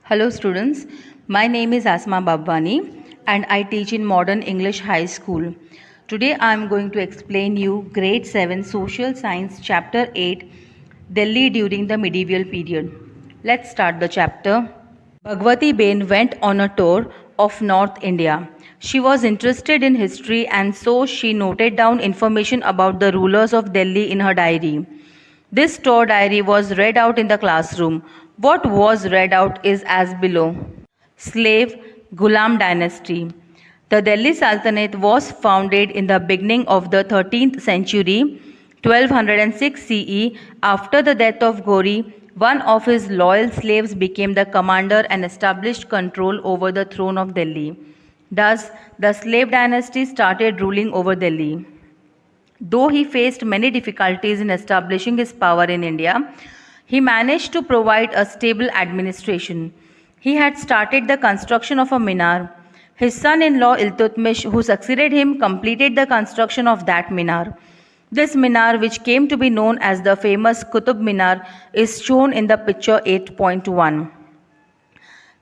Hello students, my name is Asma Babwani and I teach in Modern English High School. Today I am going to explain you grade 7 Social Science chapter 8 Delhi during the medieval period. Let's start the chapter. Bhagwati Bain went on a tour of North India. She was interested in history and so she noted down information about the rulers of Delhi in her diary. This tour diary was read out in the classroom. What was read out is as below. Slave Ghulam dynasty. The Delhi Sultanate was founded in the beginning of the 13th century, 1206 CE. After the death of Ghori, one of his loyal slaves became the commander and established control over the throne of Delhi. Thus, the slave dynasty started ruling over Delhi. Though he faced many difficulties in establishing his power in India, he managed to provide a stable administration. He had started the construction of a minar. His son in law Iltutmish, who succeeded him, completed the construction of that minar. This minar, which came to be known as the famous Qutub Minar, is shown in the picture 8.1.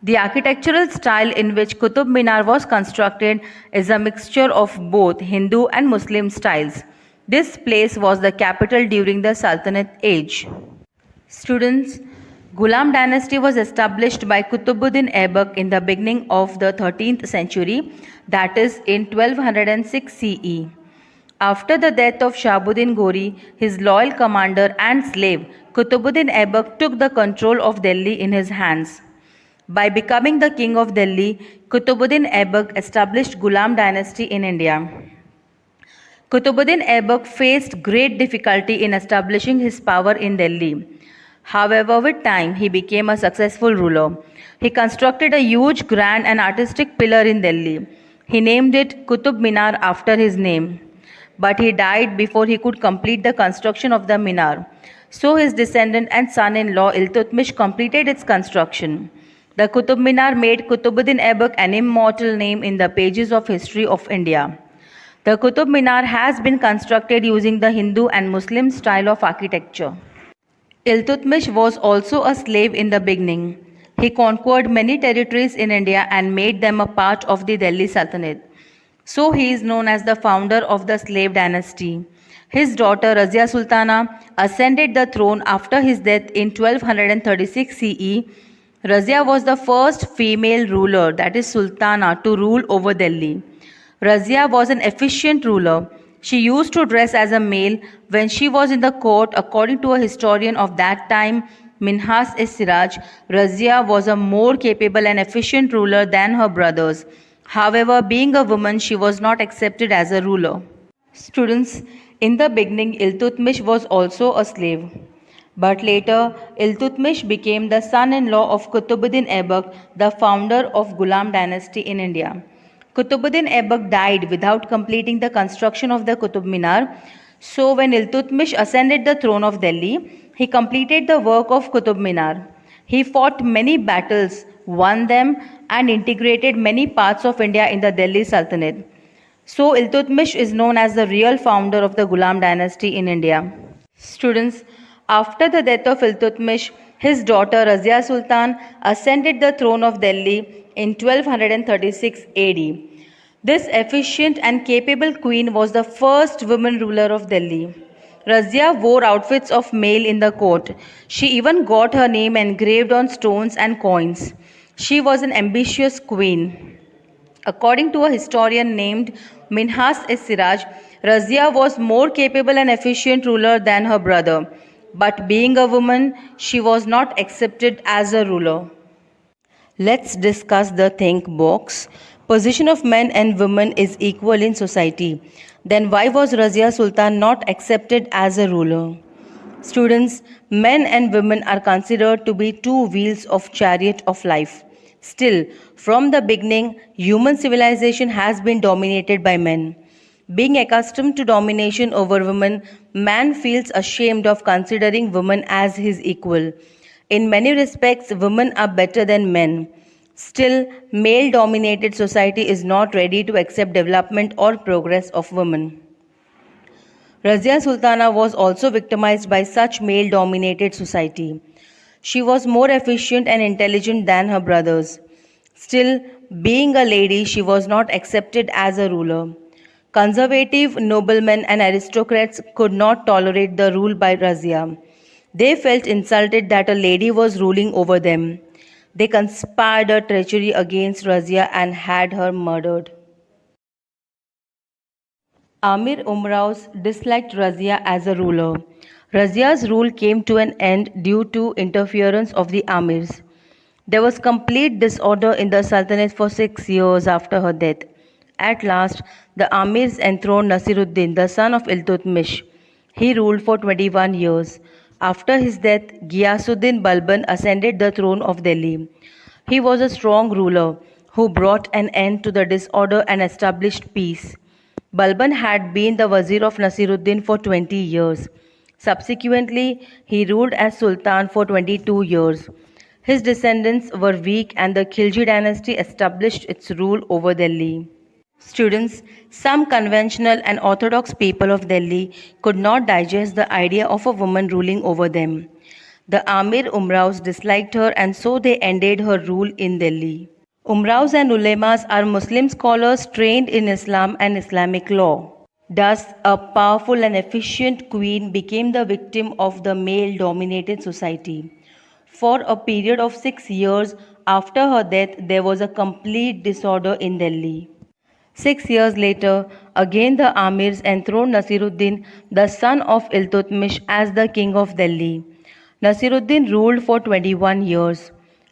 The architectural style in which Qutub Minar was constructed is a mixture of both Hindu and Muslim styles. This place was the capital during the Sultanate age. Students, Ghulam dynasty was established by Qutbuddin Aibak in the beginning of the 13th century, that is in 1206 CE. After the death of Shahabuddin Ghori, his loyal commander and slave, Qutbuddin Aibak took the control of Delhi in his hands. By becoming the king of Delhi, Qutbuddin Aibak established Ghulam dynasty in India. Qutbuddin Aibak faced great difficulty in establishing his power in Delhi. However, with time, he became a successful ruler. He constructed a huge, grand and artistic pillar in Delhi. He named it Qutub Minar after his name. But he died before he could complete the construction of the minar. So his descendant and son-in-law Iltutmish completed its construction. The Qutub Minar made Qutbuddin Aibak an immortal name in the pages of history of India. The Qutub Minar has been constructed using the Hindu and Muslim style of architecture. Iltutmish was also a slave in the beginning. He conquered many territories in India and made them a part of the Delhi Sultanate. So he is known as the founder of the slave dynasty. His daughter Razia Sultana ascended the throne after his death in 1236 CE. Razia was the first female ruler, that is Sultana, to rule over Delhi. Razia was an efficient ruler. She used to dress as a male when she was in the court. According to a historian of that time, Minhas-e-Siraj, Razia was a more capable and efficient ruler than her brothers. However, being a woman, she was not accepted as a ruler. Students, in the beginning, Iltutmish was also a slave. But later, Iltutmish became the son-in-law of Qutbuddin Aibak, the founder of Ghulam dynasty in India. Qutbuddin Aibak died without completing the construction of the Qutub Minar. So when Iltutmish ascended the throne of Delhi, he completed the work of Qutub Minar. He fought many battles, won them, and integrated many parts of India in the Delhi Sultanate. So Iltutmish is known as the real founder of the Ghulam dynasty in India. Students, after the death of Iltutmish, his daughter Razia Sultan ascended the throne of Delhi in 1236 AD. This efficient and capable queen was the first woman ruler of Delhi. Razia wore outfits of male in the court. She even got her name engraved on stones and coins. She was an ambitious queen. According to a historian named Minhas-e-Siraj, Razia was more capable and efficient ruler than her brother. But being a woman, she was not accepted as a ruler. Let's discuss the think box. Position of men and women is equal in society. Then why was Razia Sultan not accepted as a ruler? Students, men and women are considered to be two wheels of chariot of life. Still, from the beginning, human civilization has been dominated by men. Being accustomed to domination over women, man feels ashamed of considering women as his equal. In many respects, women are better than men. Still, male-dominated society is not ready to accept development or progress of women. Razia Sultana was also victimized by such male-dominated society. She was more efficient and intelligent than her brothers. Still, being a lady, she was not accepted as a ruler. Conservative noblemen and aristocrats could not tolerate the rule by Razia. They felt insulted that a lady was ruling over them. They conspired a treachery against Razia and had her murdered. Amir Umraus disliked Razia as a ruler. Razia's rule came to an end due to interference of the Amirs. There was complete disorder in the Sultanate for 6 years after her death. At last, the Amirs enthroned Nasiruddin, the son of Iltutmish. He ruled for 21 years. After his death, Ghiyasuddin Balban ascended the throne of Delhi. He was a strong ruler who brought an end to the disorder and established peace. Balban had been the Wazir of Nasiruddin for 20 years. Subsequently, he ruled as Sultan for 22 years. His descendants were weak and the Khilji dynasty established its rule over Delhi. Students, some conventional and orthodox people of Delhi could not digest the idea of a woman ruling over them. The Amir Umraus disliked her and so they ended her rule in Delhi. Umraus and ulemas are Muslim scholars trained in Islam and Islamic law. Thus, a powerful and efficient queen became the victim of the male dominated society. For a period of 6 years after her death, there was a complete disorder in Delhi. 6 years later, again the Amirs enthroned Nasiruddin, the son of Iltutmish, as the king of Delhi. Nasiruddin ruled for 21 years.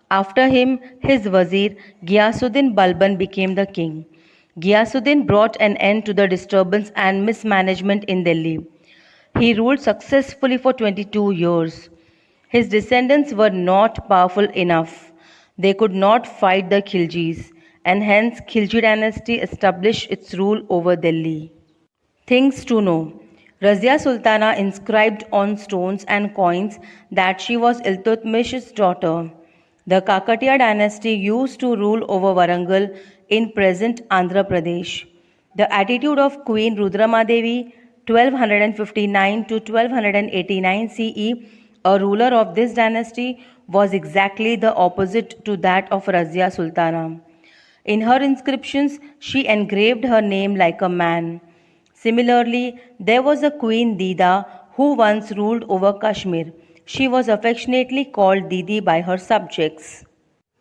After him, his wazir Ghiyasuddin Balban became the king. Ghiyasuddin brought an end to the disturbance and mismanagement in Delhi. He ruled successfully for 22 years. His descendants were not powerful enough. They could not fight the Khiljis, and hence Khilji dynasty established its rule over Delhi. Things to know. Razia Sultana inscribed on stones and coins that she was Iltutmish's daughter. The Kakatiya dynasty used to rule over Warangal in present Andhra Pradesh. The attitude of Queen Rudramadevi 1259 to 1289 CE, a ruler of this dynasty, was exactly the opposite to that of Razia Sultana. In her inscriptions, she engraved her name like a man. Similarly, there was a Queen Dida who once ruled over Kashmir. She was affectionately called Didi by her subjects.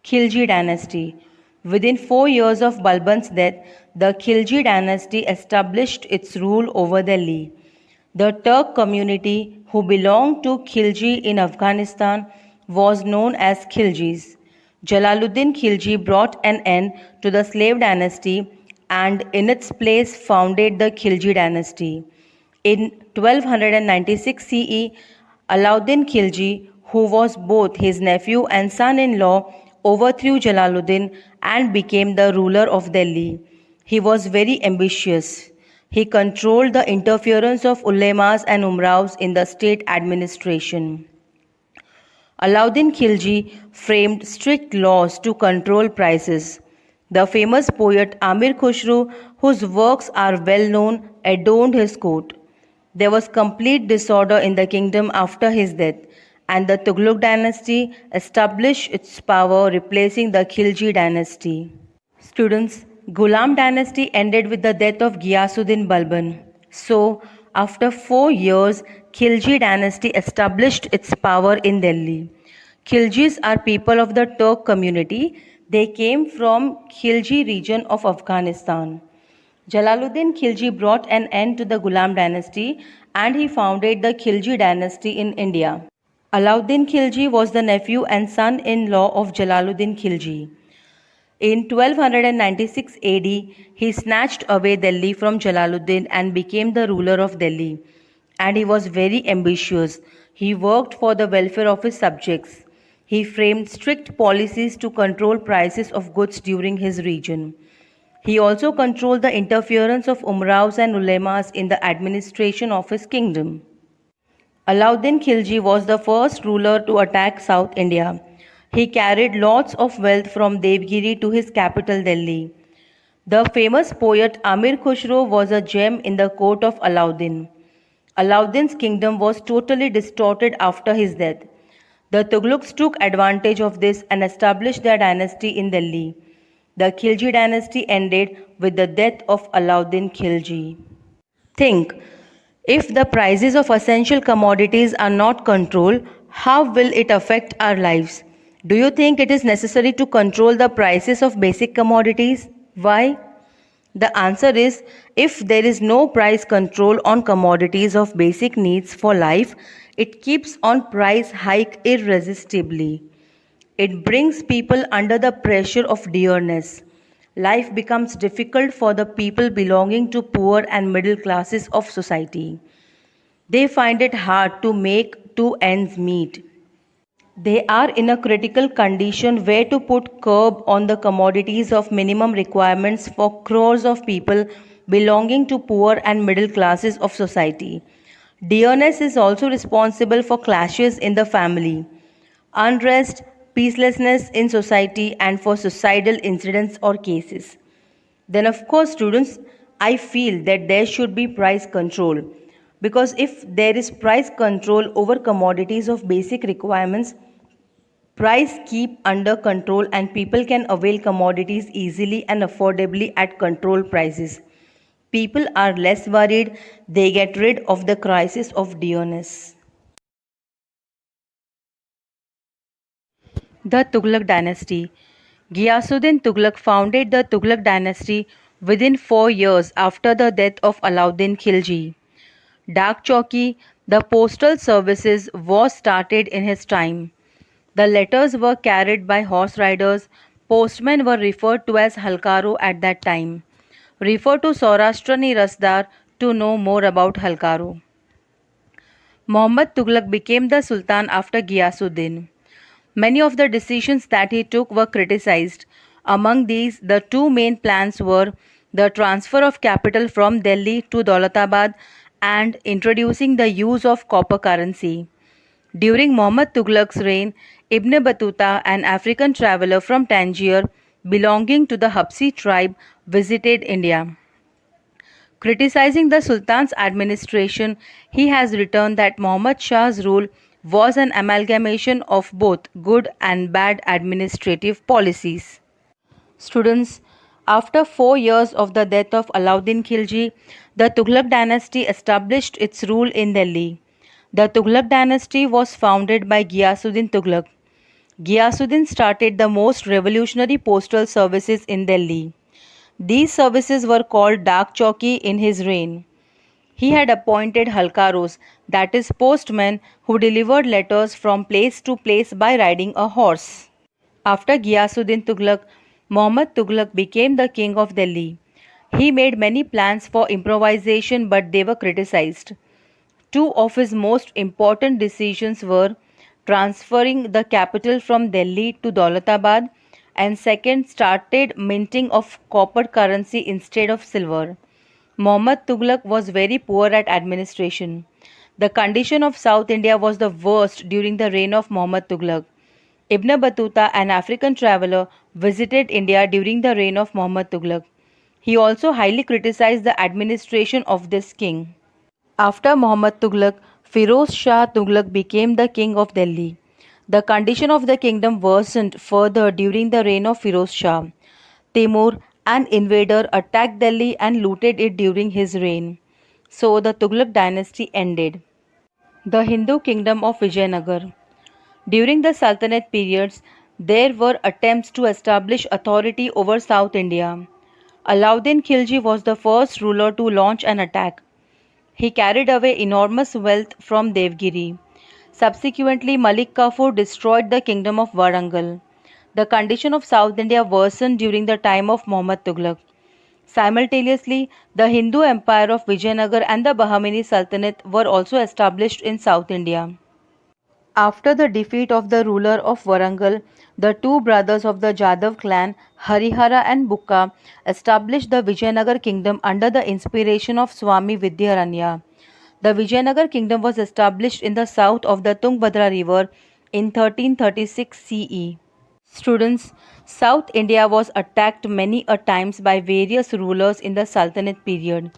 Khilji dynasty. Within 4 years of Balban's death, the Khilji dynasty established its rule over Delhi. The Turk community who belonged to Khilji in Afghanistan was known as Khiljis. Jalaluddin Khilji brought an end to the slave dynasty and in its place founded the Khilji dynasty. In 1296 CE, Alauddin Khilji, who was both his nephew and son-in-law, overthrew Jalaluddin and became the ruler of Delhi. He was very ambitious. He controlled the interference of ulemas and umraus in the state administration. Alauddin Khilji framed strict laws to control prices. The famous poet Amir Khusro, whose works are well known, adorned his court. There was complete disorder in the kingdom after his death, and the Tughlaq dynasty established its power, replacing the Khilji dynasty. Students, Ghulam dynasty ended with the death of Ghiyasuddin Balban. So, after 4 years, Khilji dynasty established its power in Delhi. Khiljis are people of the Turk community. They came from Khilji region of Afghanistan. Jalaluddin Khilji brought an end to the Ghulam dynasty and he founded the Khilji dynasty in India. Alauddin Khilji was the nephew and son-in-law of Jalaluddin Khilji. In 1296 AD, he snatched away Delhi from Jalaluddin and became the ruler of Delhi. And he was very ambitious. He worked for the welfare of his subjects. He framed strict policies to control prices of goods during his region. He also controlled the interference of umraus and ulemas in the administration of his kingdom. Alauddin Khilji was the first ruler to attack South India. He carried lots of wealth from Devgiri to his capital Delhi. The famous poet Amir Khusro was a gem in the court of Alauddin. Alauddin's kingdom was totally distorted after his death. The Tughlaqs took advantage of this and established their dynasty in Delhi. The Khilji dynasty ended with the death of Alauddin Khilji. Think, if the prices of essential commodities are not controlled, how will it affect our lives? Do you think it is necessary to control the prices of basic commodities? Why? The answer is, if there is no price control on commodities of basic needs for life, it keeps on price hike irresistibly. It brings people under the pressure of dearness. Life becomes difficult for the people belonging to poor and middle classes of society. They find it hard to make two ends meet. They are in a critical condition where to put curb on the commodities of minimum requirements for crores of people belonging to poor and middle classes of society. Dearness is also responsible for clashes in the family, unrest, peacelessness in society, and for suicidal incidents or cases. Then, of course, students, I feel that there should be price control, because if there is price control over commodities of basic requirements, price keep under control and people can avail commodities easily and affordably at controlled prices. People are less worried, they get rid of the crisis of dearness. The Tughlaq dynasty. Ghiyasuddin Tughlaq founded the Tughlaq dynasty within 4 years after the death of Alauddin Khilji. Dak Chowki, the postal services, was started in his time. The letters were carried by horse riders. Postmen were referred to as Halkaro at that time. Refer to Saurashtrani Rasdar to know more about Halkaro. Muhammad Tughlaq became the Sultan after Ghiyasuddin. Many of the decisions that he took were criticized. Among these, the two main plans were the transfer of capital from Delhi to Daulatabad and introducing the use of copper currency. During Muhammad Tughlaq's reign, Ibn Battuta, an African traveler from Tangier belonging to the Habsi tribe, visited India. Criticizing the Sultan's administration, he has written that Muhammad Shah's rule was an amalgamation of both good and bad administrative policies. Students, after 4 years of the death of Alauddin Khilji, the Tughlaq dynasty established its rule in Delhi. The Tughlaq dynasty was founded by Ghiyasuddin Tughlaq. Ghiyasuddin started the most revolutionary postal services in Delhi. These services were called Dak Chowki in his reign. He had appointed halkaros, that is, postmen, who delivered letters from place to place by riding a horse. After Ghiyasuddin Tughlaq, Muhammad Tughlaq became the king of Delhi. He made many plans for improvisation, but they were criticized. Two of his most important decisions were transferring the capital from Delhi to Daulatabad, and second, started minting of copper currency instead of silver. Muhammad Tughlaq was very poor at administration. The condition of South India was the worst during the reign of Muhammad Tughlaq. Ibn Battuta, an African traveler, visited India during the reign of Muhammad Tughlaq. He also highly criticized the administration of this king. After Muhammad Tughlaq, Firoz Shah Tughlaq became the king of Delhi. The condition of the kingdom worsened further during the reign of Firoz Shah. Timur, an invader, attacked Delhi and looted it during his reign. So the Tughlaq dynasty ended. The Hindu kingdom of Vijayanagar. During the Sultanate periods, there were attempts to establish authority over South India. Alauddin Khilji was the first ruler to launch an attack. He carried away enormous wealth from Devgiri. Subsequently, Malik Kafur destroyed the kingdom of Warangal. The condition of South India worsened during the time of Muhammad Tughlaq. Simultaneously, the Hindu empire of Vijayanagar and the Bahmani Sultanate were also established in South India. After the defeat of the ruler of Warangal, the two brothers of the Jadhav clan, Harihara and Bukka, established the Vijayanagar kingdom under the inspiration of Swami Vidyaranya. The Vijayanagar kingdom was established in the south of the Tungabhadra river in 1336 CE. Students, South India was attacked many a times by various rulers in the Sultanate period.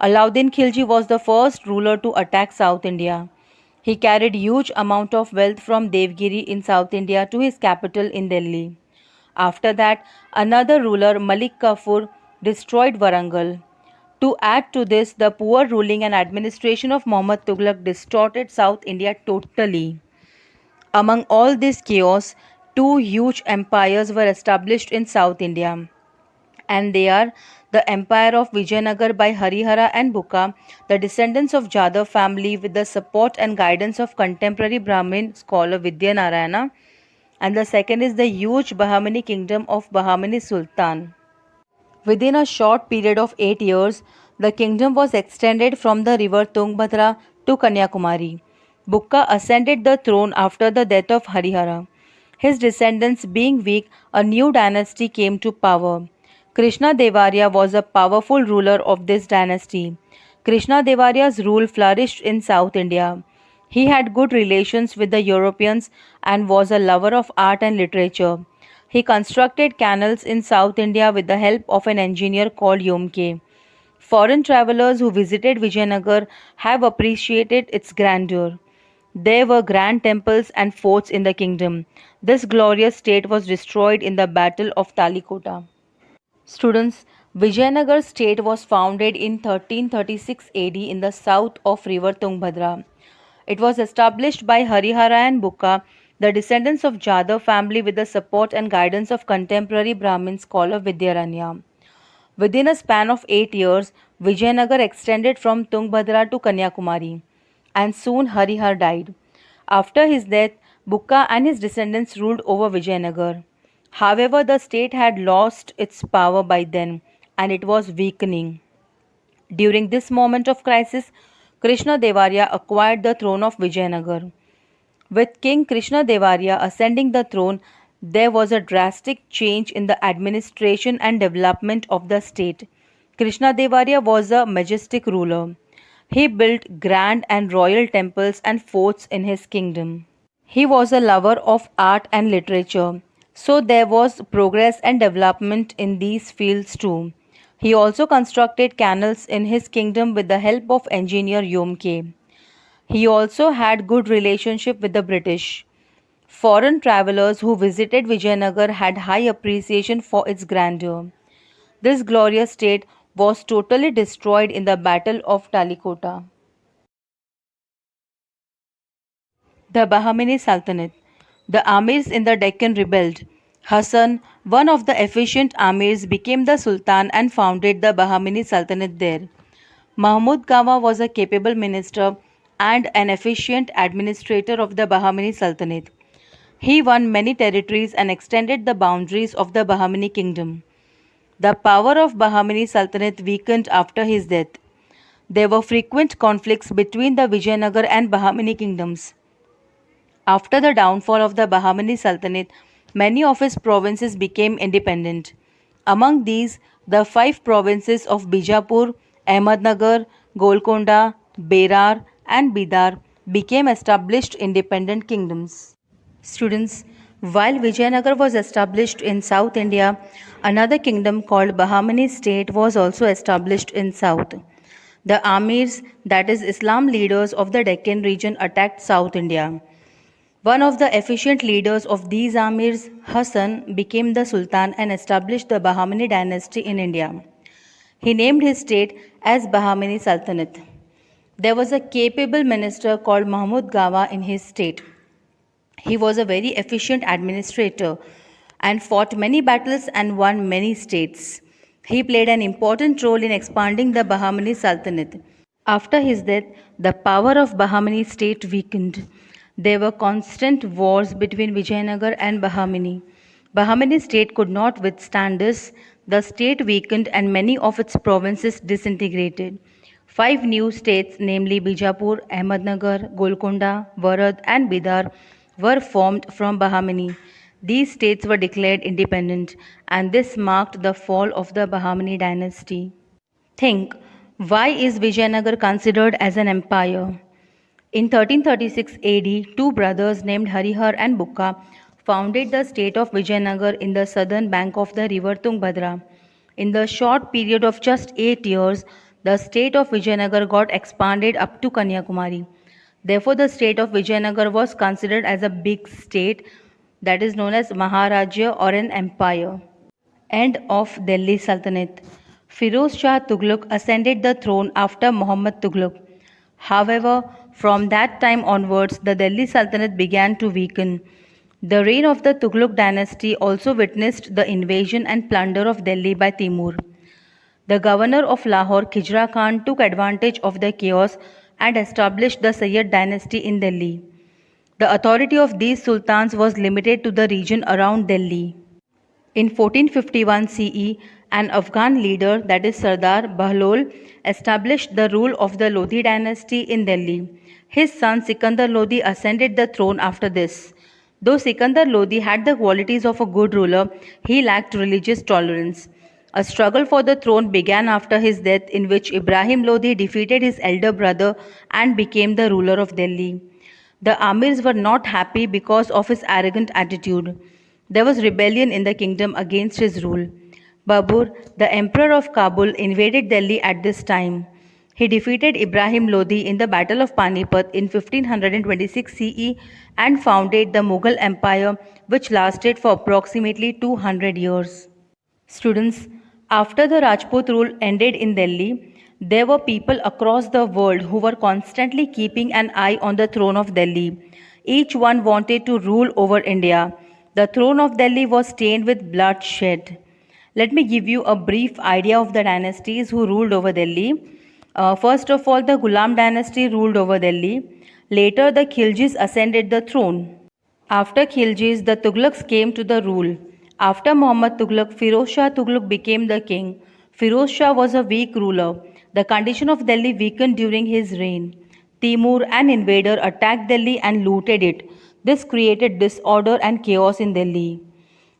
Alauddin Khilji was the first ruler to attack South India. He carried huge amount of wealth from Devgiri in South India to his capital in Delhi. After that, another ruler, Malik Kafur, destroyed Varangal. To add to this, the poor ruling and administration of Muhammad Tughlaq distorted South India totally. Among all this chaos, two huge empires were established in South India, and they are the empire of Vijayanagar by Harihara and Bukka, the descendants of Jadhav family with the support and guidance of contemporary Brahmin scholar Vidyanarayana, and the second is the huge Bahmani kingdom of Bahmani Sultan. Within a short period of 8 years, the kingdom was extended from the river Tungabhadra to Kanyakumari. Bukka ascended the throne after the death of Harihara. His descendants being weak, a new dynasty came to power. Krishna Devarya was a powerful ruler of this dynasty. Krishna Devaraya's rule flourished in South India. He had good relations with the Europeans and was a lover of art and literature. He constructed canals in South India with the help of an engineer called Yomke. Foreign travelers who visited Vijayanagar have appreciated its grandeur. There were grand temples and forts in the kingdom. This glorious state was destroyed in the Battle of Talikota. Students, Vijayanagar state was founded in 1336 AD in the south of river Tungabhadra. It was established by Harihara and Bukka, the descendants of Jadhav family with the support and guidance of contemporary Brahmin scholar Vidyaranya. Within a span of 8 years, Vijayanagar extended from Tungabhadra to Kanyakumari, and soon Harihar died. After his death, Bukka and his descendants ruled over Vijayanagar. However, the state had lost its power by then, and it was weakening. During this moment of crisis, Krishna Devarya acquired the throne of Vijayanagar. With King Krishna Devarya ascending the throne, there was a drastic change in the administration and development of the state. Krishna Devarya was a majestic ruler. He built grand and royal temples and forts in his kingdom. He was a lover of art and literature, so there was progress and development in these fields too. He also constructed canals in his kingdom with the help of engineer Yomke. He also had good relationship with the British. Foreign travelers who visited Vijayanagar had high appreciation for its grandeur. This glorious state was totally destroyed in the Battle of Talikota. The Bahmani Sultanate. The Amirs in the Deccan rebelled. Hassan, one of the efficient Amirs, became the Sultan and founded the Bahmani Sultanate there. Mahmud Gawa was a capable minister and an efficient administrator of the Bahmani Sultanate. He won many territories and extended the boundaries of the Bahmani kingdom. The power of Bahmani Sultanate weakened after his death. There were frequent conflicts between the Vijayanagar and Bahmani kingdoms. After the downfall of the Bahmani Sultanate, many of its provinces became independent. Among these, the five provinces of Bijapur, Ahmednagar, Golconda, Berar, and Bidar became established independent kingdoms. Students, while Vijayanagar was established in South India, another kingdom called Bahmani state was also established in South. The Amirs, that is Islam leaders of the Deccan region, attacked South India. One of the efficient leaders of these Amirs, Hassan, became the Sultan and established the Bahmani dynasty in India. He named his state as Bahmani Sultanate. There was a capable minister called Mahmud Gawa in his state. He was a very efficient administrator and fought many battles and won many states. He played an important role in expanding the Bahmani Sultanate. After his death, the power of Bahmani state weakened. There were constant wars between Vijayanagar and Bahmani. Bahmani state could not withstand this. The state weakened and many of its provinces disintegrated. Five new states, namely Bijapur, Ahmednagar, Golconda, Varad, and Bidar, were formed from Bahmani. These states were declared independent, and this marked the fall of the Bahmani dynasty. Think, why is Vijayanagar considered as an empire? In 1336 AD, two brothers named Harihar and Bukka founded the state of Vijayanagar in the southern bank of the river Tungabhadra. In the short period of just 8 years, the state of Vijayanagar got expanded up to Kanyakumari. Therefore, the state of Vijayanagar was considered as a big state, that is known as Maharajya or an empire. End of Delhi Sultanate. Firoz Shah Tughlaq ascended the throne after Muhammad Tughlaq. However, from that time onwards, the Delhi Sultanate began to weaken. The reign of the Tughlaq dynasty also witnessed the invasion and plunder of Delhi by Timur. The governor of Lahore, Khijra Khan, took advantage of the chaos and established the Sayyid dynasty in Delhi. The authority of these sultans was limited to the region around Delhi. In 1451 CE, an Afghan leader, that is Sardar Bahlol, established the rule of the Lodhi dynasty in Delhi. His son Sikandar Lodhi ascended the throne after this. Though Sikandar Lodhi had the qualities of a good ruler, he lacked religious tolerance. A struggle for the throne began after his death, in which Ibrahim Lodhi defeated his elder brother and became the ruler of Delhi. The Amirs were not happy because of his arrogant attitude. There was rebellion in the kingdom against his rule. Babur, the emperor of Kabul, invaded Delhi at this time. He defeated Ibrahim Lodhi in the Battle of Panipat in 1526 CE and founded the Mughal Empire, which lasted for approximately 200 years. Students, after the Rajput rule ended in Delhi, there were people across the world who were constantly keeping an eye on the throne of Delhi. Each one wanted to rule over India. The throne of Delhi was stained with bloodshed. Let me give you a brief idea of the dynasties who ruled over Delhi. First of all, the Ghulam dynasty ruled over Delhi. Later, the Khiljis ascended the throne. After Khiljis, the Tughlaqs came to the rule. After Muhammad Tughlaq, Firoz Shah Tughlaq became the king. Firoz Shah was a weak ruler. The condition of Delhi weakened during his reign. Timur, an invader, attacked Delhi and looted it. This created disorder and chaos in Delhi.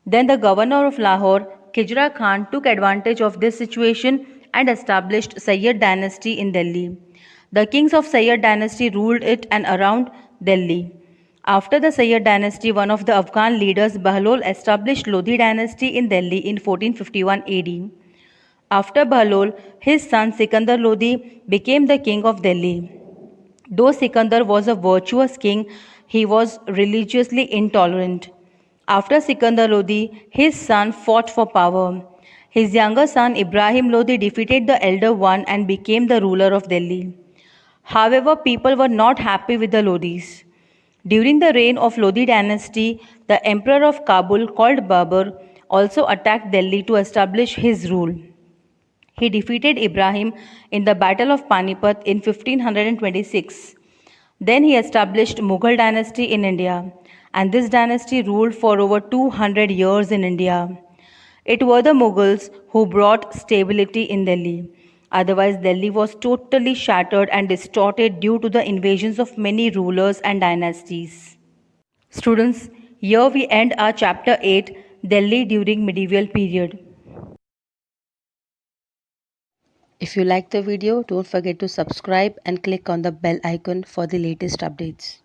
Then the governor of Lahore, Khijra Khan, took advantage of this situation and established Sayyid dynasty in Delhi. The kings of Sayyid dynasty ruled it and around Delhi. After the Sayyid dynasty, one of the Afghan leaders, Bahlol, established Lodhi dynasty in Delhi in 1451 AD. After Bahlol, his son Sikandar Lodhi became the king of Delhi. Though Sikandar was a virtuous king, he was religiously intolerant. After Sikandar Lodhi, his son fought for power. His younger son Ibrahim Lodhi defeated the elder one and became the ruler of Delhi. However, people were not happy with the Lodhis. During the reign of Lodhi dynasty, the emperor of Kabul called Babur also attacked Delhi to establish his rule. He defeated Ibrahim in the Battle of Panipat in 1526. Then he established Mughal dynasty in India, and this dynasty ruled for over 200 years in India. It were the Mughals who brought stability in Delhi. Otherwise, Delhi was totally shattered and distorted due to the invasions of many rulers and dynasties. Students, here we end our chapter 8, Delhi during medieval period. If you like the video, don't forget to subscribe and click on the bell icon for the latest updates.